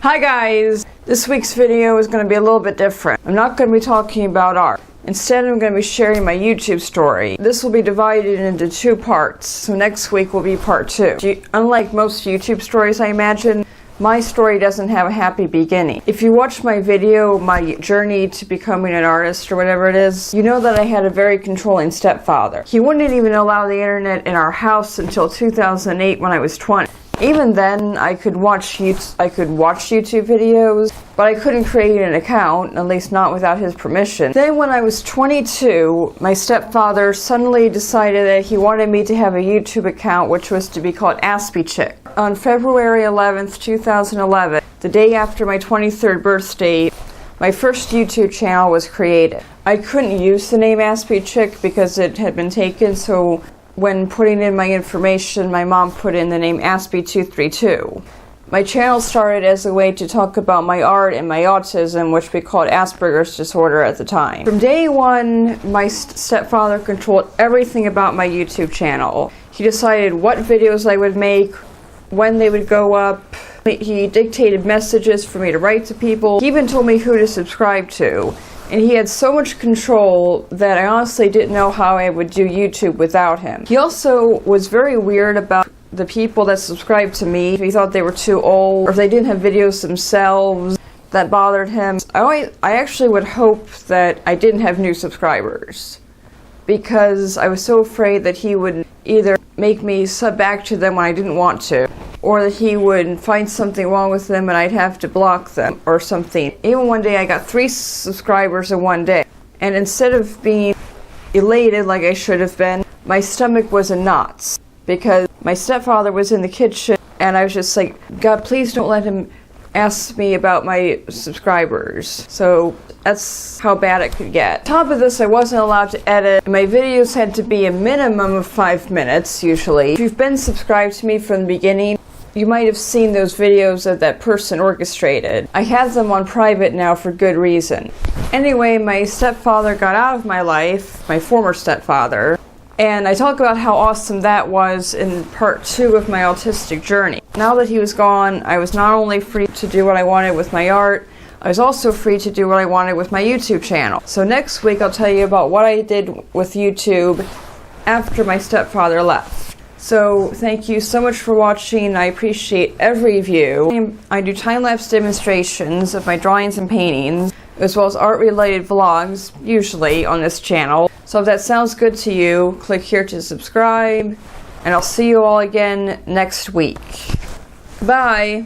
Hi guys! This week's video is going to be a little bit different. I'm not going to be talking about art. Instead, I'm going to be sharing my YouTube story. This will be divided into two parts, so next week will be part 2. Unlike most YouTube stories, I imagine, my story doesn't have a happy beginning. If you watch my video, my journey to becoming an artist or whatever it is, you know that I had a very controlling stepfather. He wouldn't even allow the internet in our house until 2008 when I was 20. Even then, I could watch YouTube videos, but I couldn't create an account, at least not without his permission. Then when I was 22, my stepfather suddenly decided that he wanted me to have a YouTube account, which was to be called AspyChick. On February 11th, 2011, the day after my 23rd birthday, my first YouTube channel was created. I couldn't use the name AspyChick because it had been taken, so when putting in my information, my mom put in the name Aspy232. My channel started as a way to talk about my art and my autism, which we called Asperger's disorder at the time. From day one, my stepfather controlled everything about my YouTube channel. He decided what videos I would make, when they would go up. He dictated messages for me to write to people. He even told me who to subscribe to. And he had so much control that I honestly didn't know how I would do YouTube without him. He also was very weird about the people that subscribed to me. He thought they were too old, or if they didn't have videos themselves. That bothered him. I actually would hope that I didn't have new subscribers, because I was so afraid that he would either make me sub back to them when I didn't want to, or that he would find something wrong with them and I'd have to block them or something. Even one day I got 3 subscribers in one day, and instead of being elated like I should have been, my stomach was in knots because my stepfather was in the kitchen and I was just like, God, please don't let him ask me about my subscribers. So that's how bad it could get. On top of this, I wasn't allowed to edit. My videos had to be a minimum of 5 minutes usually. If you've been subscribed to me from the beginning, you might have seen those videos that that person orchestrated. I have them on private now for good reason. Anyway, my stepfather got out of my life, my former stepfather, and I talk about how awesome that was in part 2 of my autistic journey. Now that he was gone, I was not only free to do what I wanted with my art, I was also free to do what I wanted with my YouTube channel. So next week I'll tell you about what I did with YouTube after my stepfather left. So thank you so much for watching. I appreciate every view. I do time-lapse demonstrations of my drawings and paintings, as well as art-related vlogs, usually on this channel. So if that sounds good to you, click here to subscribe, and I'll see you all again next week. Bye!